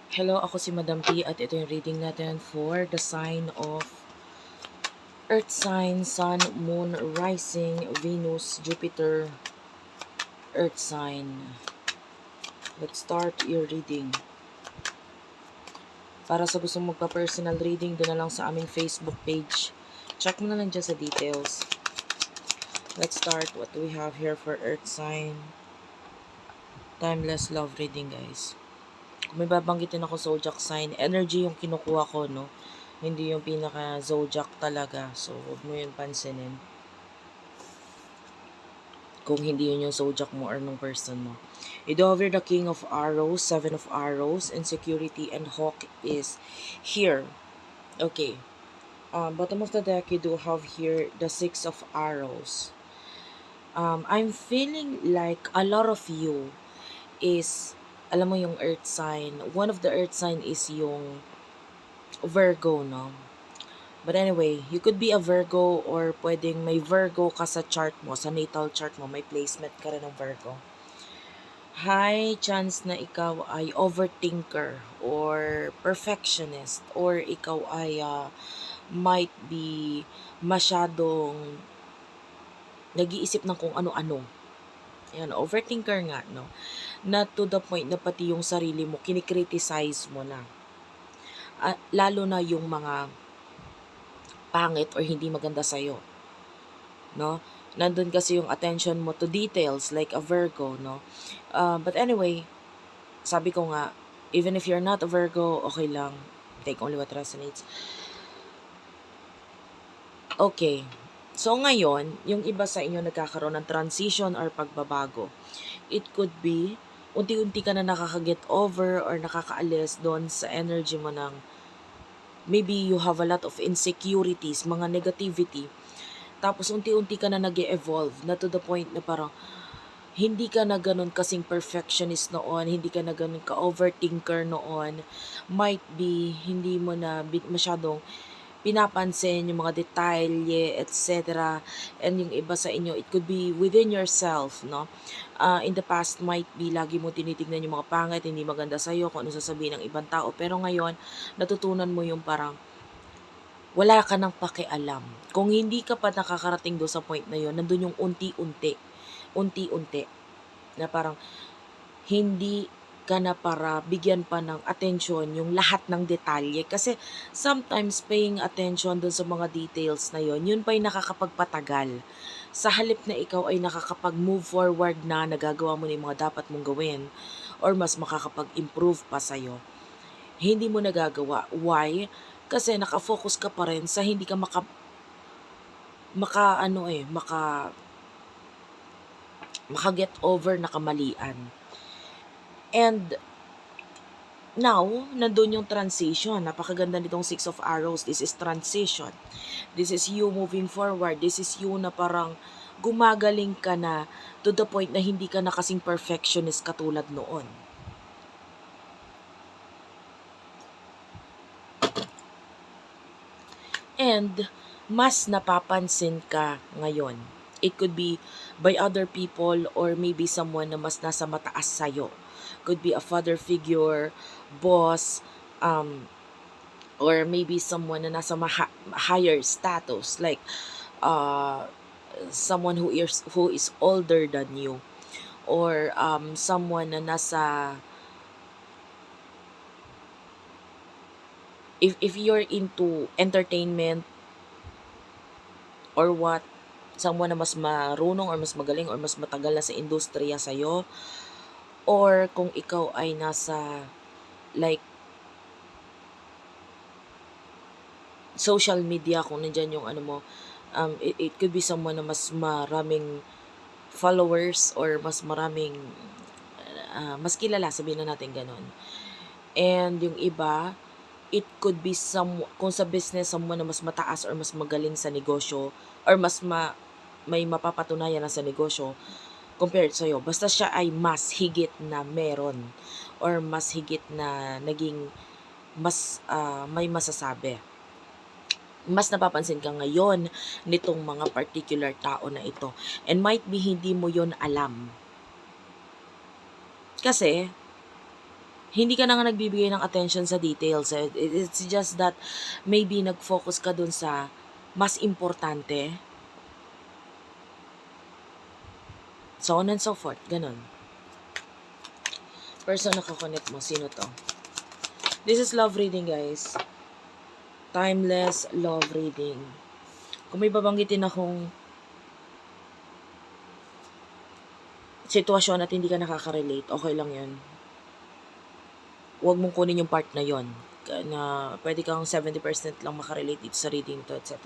Hello, ako si Madam P at ito yung reading natin for the sign of Earth sign, Sun, Moon, Rising, Venus, Jupiter, Earth sign. Let's start your reading. Para sa gustong magpa-personal reading, doon na lang sa aming Facebook page. Check mo na lang dyan sa details. Let's start. What do we have here for Earth sign? Timeless love reading, guys. Kung may babanggitin ako zodiac sign, energy yung kinukuha ko, no? Hindi yung pinaka zodiac talaga. So, huwag mo yung pansinin. Kung hindi yun yung zodiac mo or nung person mo. You do over the King of Arrows, Seven of Arrows, Insecurity, and Hawk is here. Okay. Bottom of the deck, you do have here the Six of Arrows. I'm feeling like a lot of you is, alam mo yung earth sign. One of the earth sign is yung Virgo, no? But anyway, you could be a Virgo or pwedeng may Virgo ka sa chart mo, sa natal chart mo, may placement ka rin ng Virgo. High chance na ikaw ay overthinker or perfectionist or ikaw ay might be masyadong nag-iisip ng kung ano-ano. Yan, overthinker nga, no? Na to the point na pati yung sarili mo, kinikriticize mo na. Lalo na yung mga pangit or hindi maganda sa'yo. No? Nandun kasi yung attention mo to details like a Virgo, no? But anyway, sabi ko nga, even if you're not a Virgo, okay lang. Take only what resonates. Okay. So ngayon, yung iba sa inyo nagkakaroon ng transition or pagbabago. It could be, unti-unti ka na nakaka-get over or nakakaalis doon sa energy mo ng maybe you have a lot of insecurities, mga negativity. Tapos unti-unti ka na nag-evolve na to the point na parang hindi ka na ganun kasing perfectionist noon, hindi ka na ganun ka-overthinker noon. Might be, hindi mo na masyadong pinapansin yung mga detalye, etc. And yung iba sa inyo, it could be within yourself, no? In the past, might be lagi mo tinitignan yung mga pangit, hindi maganda sa'yo, kung ano sasabihin ng ibang tao. Pero ngayon, natutunan mo yung parang wala ka nang pakialam. Kung hindi ka pa nakakarating doon sa point na yon, nandun yung unti-unti. Unti-unti. Na parang hindi ka na para bigyan pa ng atensyon yung lahat ng detalye. Kasi sometimes paying attention doon sa mga details na yon, yun pa yung nakakapagpatagal. Sa halip na ikaw ay nakakapag-move forward na nagagawa mo na yung mga dapat mong gawin or mas makakapag-improve pa sa'yo, hindi mo nagagawa. Why? Kasi nakafocus ka pa rin sa hindi ka maka-get over na kamalian. And now, nandun yung transition. Napakaganda nitong Six of Arrows. This is transition. This is you moving forward. This is you na parang gumagaling ka na to the point na hindi ka na kasing perfectionist katulad noon. And mas napapansin ka ngayon. It could be by other people or maybe someone na mas nasa mataas sa'yo. Could be a father figure, boss, or maybe someone na nasa higher status, like someone who is older than you, or someone na nasa, if you're into entertainment or what, someone na mas marunong or mas magaling or mas matagal na sa industriya sa'yo, or kung ikaw ay nasa like social media, kung nandyan yung ano mo, it could be someone na mas maraming followers or mas maraming mas kilala, sabihin na natin ganon. And yung iba, it could be kung sa business, someone na mas mataas or mas magaling sa negosyo or may mapapatunayan na sa negosyo compared sa'yo. Basta siya ay mas higit na meron or mas higit na naging mas may masasabi. Mas napapansin ka ngayon nitong mga particular tao na ito. And might be hindi mo yon alam. Kasi hindi ka na nga nagbibigay ng attention sa details. It's just that maybe nag-focus ka dun sa mas importante. So on and so forth. Ganun. Person na kakonect mo. Sino to? This is love reading, guys. Timeless love reading. Kung may babanggitin akong sitwasyon at hindi ka nakaka-relate, okay lang yun. Huwag mong kunin yung part na yon na pwede kang 70% lang makarelate dito sa reading to, etc.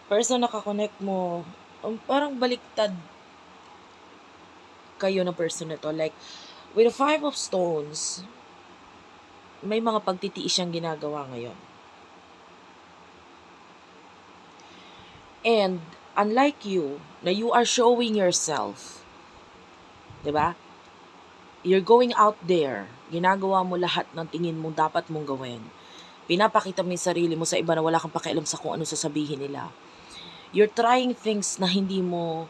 Person na kakonect mo, parang baliktad kayo ng person na to. Like, with the 5 of stones, may mga pagtitiis siyang ginagawa ngayon. And, unlike you, na you are showing yourself, diba? You're going out there, ginagawa mo lahat ng tingin mo dapat mong gawin. Pinapakita mo yung sarili mo sa iba na wala kang pakialam sa kung ano sasabihin nila. You're trying things na hindi mo,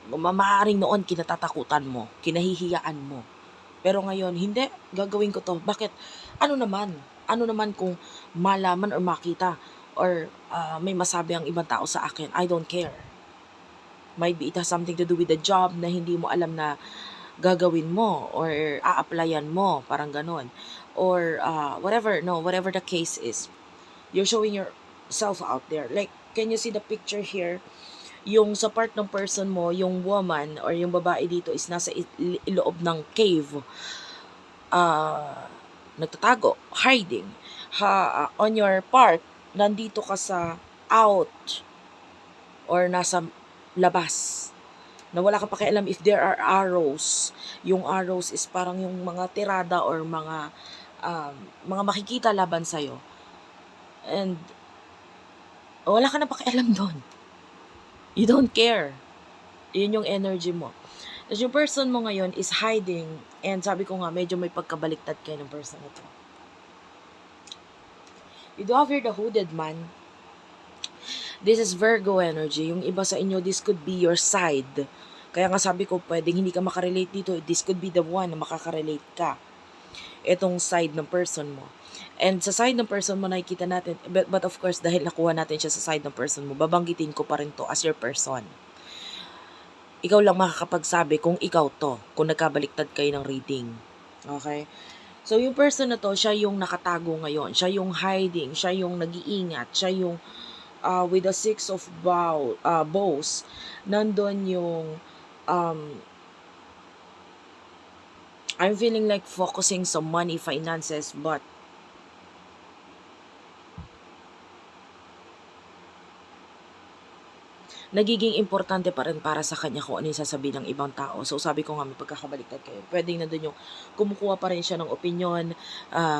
maaaring noon kinatatakutan mo, kinahihiyaan mo. Pero ngayon, hindi, gagawin ko to. Bakit? Ano naman kung malaman or makita or may masabi ang ibang tao sa akin? I don't care. Might be it has something to do with the job na hindi mo alam na gagawin mo or a-applyan mo, parang ganon. Or whatever the case is. You're showing yourself out there. Like, can you see the picture here? Yung sa part ng person mo, yung woman or yung babae dito is nasa iloob ng cave. Nagtatago, hiding. On your part, nandito ka sa out or nasa labas. Na wala kang pakialam if there are arrows. Yung arrows is parang yung mga tirada or mga makikita laban sa'yo. And wala ka na pakialam doon. You don't care. Yun yung energy mo. As yung person mo ngayon is hiding, and sabi ko nga, medyo may pagkabaliktad kayo ng person na to. You do have here the hooded man. This is Virgo energy. Yung iba sa inyo, this could be your side. Kaya nga sabi ko, pwedeng hindi ka makarelate dito. This could be the one na makakarelate ka. Itong side ng person mo. And sa side ng person mo, nakikita natin, but of course, dahil nakuha natin siya sa side ng person mo, babanggitin ko pa rin to as your person. Ikaw lang makakapagsabi kung ikaw to, kung nagkabaliktad kayo ng reading. Okay? So, yung person na to, siya yung nakatago ngayon. Siya yung hiding, siya yung nag-iingat, siya yung with the 6 of bows, nandun yung I'm feeling like focusing some money, finances, but nagiging importante pa rin para sa kanya kung ano yung sasabihin ng ibang tao. So, sabi ko nga, may pagkakabaliktad kayo. Pwedeng nandun yung kumukuha pa rin siya ng opinion,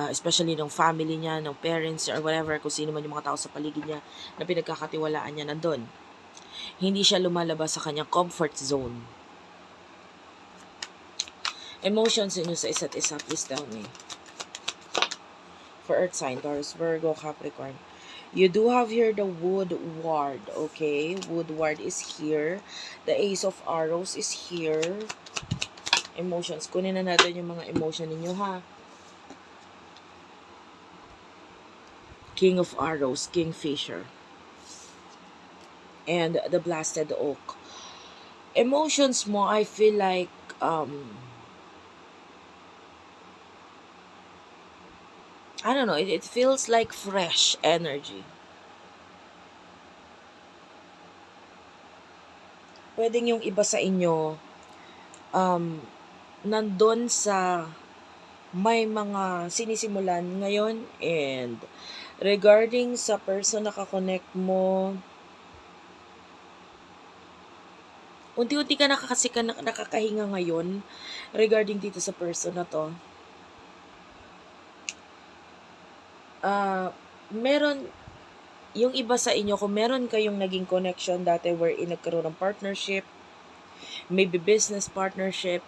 especially ng family niya, ng parents, or whatever, kung sino man yung mga tao sa paligid niya na pinagkakatiwalaan niya nandun. Hindi siya lumalabas sa kanyang comfort zone. Emotions niyo sa isa't isa, please tell me. For Earth sign, Taurus, Virgo, Capricorn. You do have here the Woodward, okay? Woodward is here. The Ace of Arrows is here. Emotions. Kunin na natin yung mga emotion ninyo, ha? King of Arrows, Kingfisher. And the Blasted Oak. Emotions mo, I feel like, I don't know, it feels like fresh energy. Pwedeng yung iba sa inyo, nandun sa may mga sinisimulan ngayon, and regarding sa person na kakonect mo, unti-unti ka nakakahinga ngayon regarding dito sa person na to. Meron yung iba sa inyo, kung meron kayong naging connection dati wherein nagkaroon ng partnership, maybe business partnership,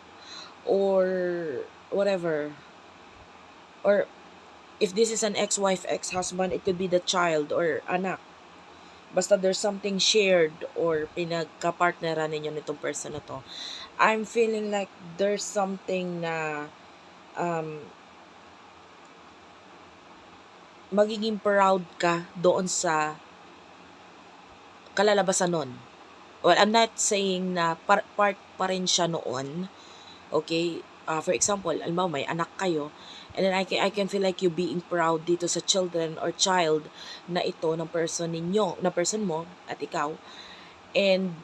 or whatever, or if this is an ex-wife, ex-husband, it could be the child or anak. Basta there's something shared or pinagka-partneran ninyo nitong person na to. I'm feeling like there's something na um, magiging proud ka doon sa kalalabasan nun. Well, I'm not saying na part pa rin siya noon. Okay? For example, alam mo, may anak kayo, and then I can feel like you being proud dito sa children or child na ito ng person ninyo, na person mo at ikaw. And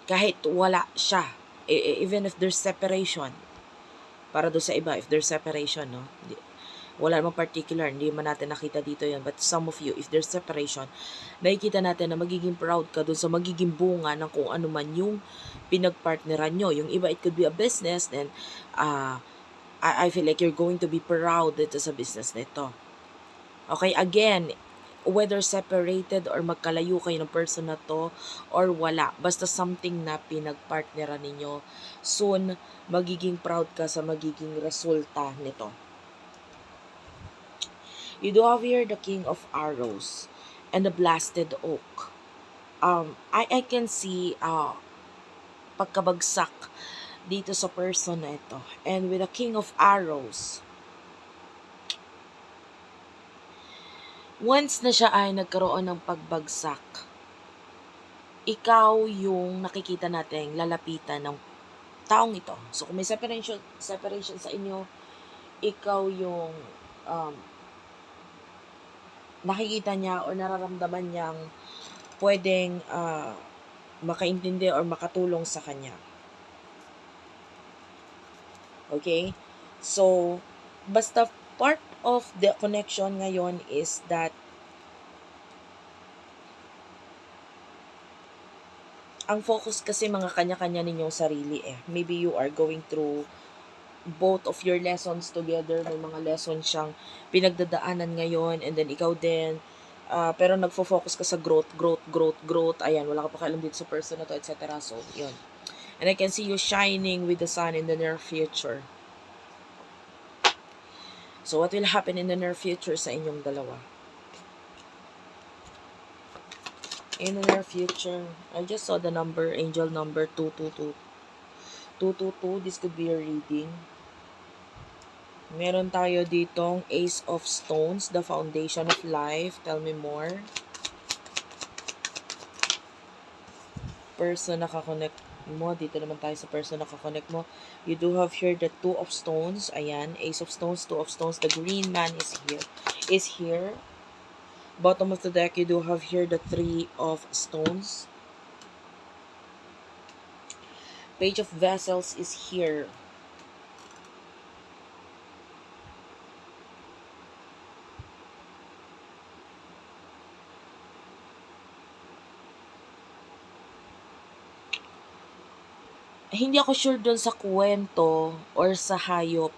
kahit wala siya, even if there's separation, para do sa iba, if there's separation, no? Wala namang particular, hindi man natin nakita dito yan. But some of you, if there's separation, nakikita natin na magiging proud ka dun sa magiging bunga ng kung ano man yung pinagpartneran nyo. Yung iba, it could be a business, then I feel like you're going to be proud dito sa business nito. Okay, again, whether separated or magkalayo kayo ng person na to or wala, basta something na pinagpartneran ninyo, soon, magiging proud ka sa magiging resulta nito. You do have here the King of Arrows and the Blasted Oak. I can see pagkabagsak dito sa person na ito. And with the King of Arrows, once na siya ay nagkaroon ng pagbagsak, ikaw yung nakikita natin lalapitan ng taong ito. So kung may separation sa inyo, ikaw yung nakikita niya or nararamdaman niyang pwedeng makaintindi or makatulong sa kanya. Okay? So, basta part of the connection ngayon is that ang focus kasi mga kanya-kanya ninyong sarili eh. Maybe you are going through both of your lessons together. May mga lessons siyang pinagdadaanan ngayon, and then ikaw din. Pero nagfo-focus ka sa growth. Ayan, wala ka pa kailan dito sa person na to, etc. So, yun. And I can see you shining with the sun in the near future. So, what will happen in the near future sa inyong dalawa? In the near future, I just saw the number, angel number 222. 222, this could be your reading. Meron tayo ditong Ace of Stones, the foundation of life. Tell me more. Person nakakonect mo. Dito naman tayo sa person nakakonect mo. You do have here the Two of Stones. Ayan, Ace of Stones, Two of Stones. The green man is here. Bottom of the deck, you do have here the Three of Stones. Page of Vessels is here. Hindi ako sure dun sa kwento or sa hayop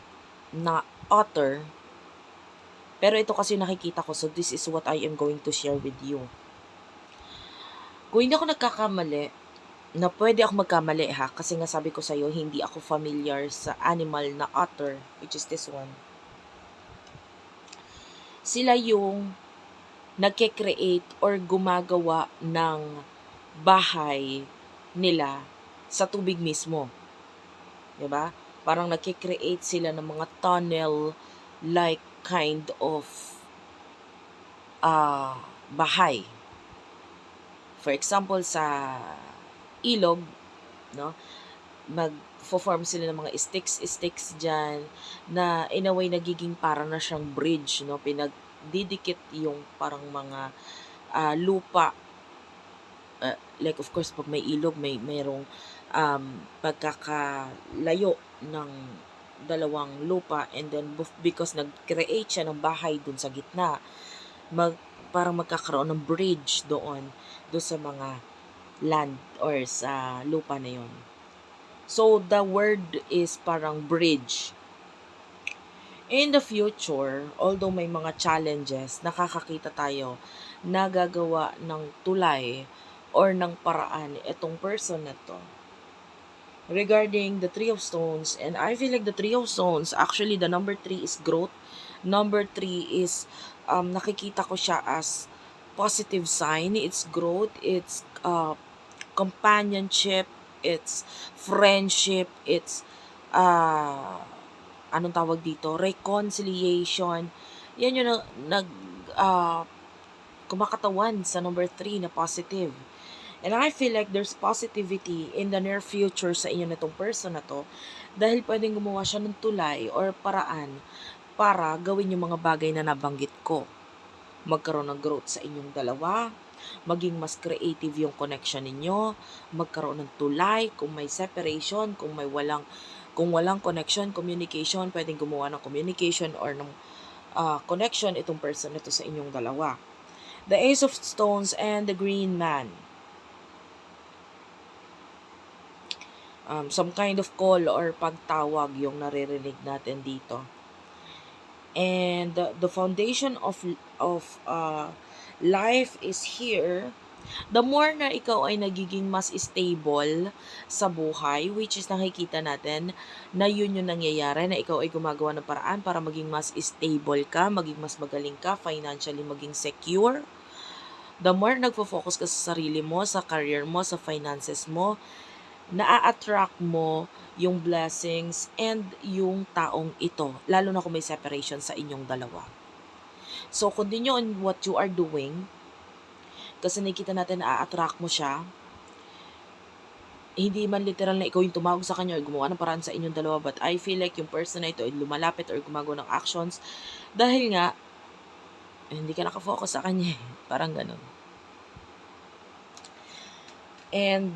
na otter. Pero ito kasi nakikita ko, so this is what I am going to share with you. Kung hindi ako nagkakamali, na pwede ako magkamali ha, kasi nga sabi ko sa'yo, hindi ako familiar sa animal na otter, which is this one. Sila yung nagke-create or gumagawa ng bahay nila sa tubig mismo. Diba? Parang nagke-create sila ng mga tunnel-like kind of bahay. For example, sa ilog, no? Mag-form sila ng mga sticks dyan na in a way nagiging para na siyang bridge, no? Pinagdidikit yung parang mga lupa. Like of course, pag may ilog, mayroong pagkakalayo ng dalawang lupa, and then because nag-create siya ng bahay dun sa gitna, parang magkakaroon ng bridge doon sa mga land or sa lupa na yon. So, the word is parang bridge. In the future, although may mga challenges, nakakakita tayo na gagawa ng tulay or ng paraan itong person na to. Regarding the Three of Stones, and I feel like the Three of Stones, actually the number 3 is growth. Number 3 is, nakikita ko siya as positive sign. It's growth, it's companionship, it's friendship, it's anong tawag dito, reconciliation. Yan yung ah, kumakatawan sa number 3 na positive. And I feel like there's positivity in the near future sa inyo na tong person na to dahil pwedeng gumawa siya ng tulay or paraan para gawin yung mga bagay na nabanggit ko. Magkaroon ng growth sa inyong dalawa, maging mas creative yung connection ninyo, magkaroon ng tulay, kung may separation, kung walang connection, communication, pwedeng gumawa ng communication or ng connection itong person na to sa inyong dalawa. The Ace of Stones and the Green Man. Some kind of call or pagtawag yung naririnig natin dito. And the foundation of life is here. The more na ikaw ay nagiging mas stable sa buhay, which is nakikita natin na yun yung nangyayari, na ikaw ay gumagawa ng paraan para maging mas stable ka, maging mas magaling ka, financially maging secure. The more nagfo-focus ka sa sarili mo, sa career mo, sa finances mo, na-attract mo yung blessings and yung taong ito, lalo na kung may separation sa inyong dalawa. So, continue on what you are doing, kasi nakikita natin na a-attract mo siya. Hindi man literal na ikaw yung tumawag sa kanya or gumawa ng paraan sa inyong dalawa, but I feel like yung person na ito ay lumalapit or gumagawa ng actions dahil nga, hindi ka nakafocus sa kanya. Parang ganun. And,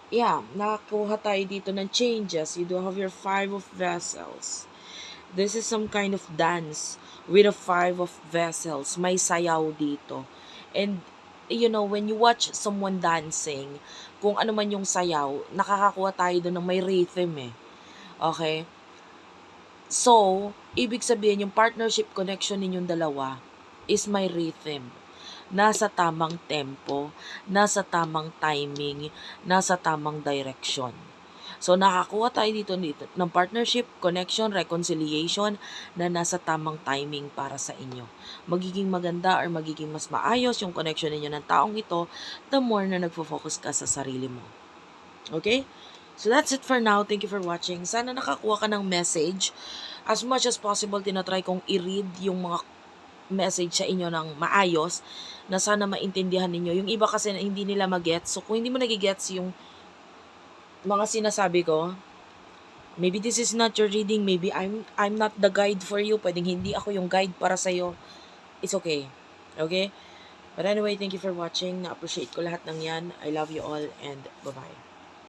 yeah, nakakuha tayo dito ng changes. You do have your 5 of vessels. This is some kind of dance with a 5 of vessels. May sayaw dito. And, when you watch someone dancing, kung ano man yung sayaw, nakakakuha tayo doon ng may rhythm eh. Okay? So, ibig sabihin yung partnership connection ninyong dalawa is may rhythm. Nasa tamang tempo, nasa tamang timing, nasa tamang direction. So, nakakuha tayo dito ng partnership, connection, reconciliation na nasa tamang timing para sa inyo. Magiging maganda or magiging mas maayos yung connection ninyo ng taong ito the more na nagfo-focus ka sa sarili mo. Okay? So, that's it for now. Thank you for watching. Sana nakakuha ka ng message. As much as possible, tinatry kong i-read yung mga message sa inyo ng maayos na sana maintindihan ninyo. Yung iba kasi hindi nila magets. So, kung hindi mo nagigets yung mga sinasabi ko, maybe this is not your reading. Maybe I'm not the guide for you. Pwedeng hindi ako yung guide para sa'yo. It's okay. Okay? But anyway, thank you for watching. Na-appreciate ko lahat ng yan. I love you all and bye-bye.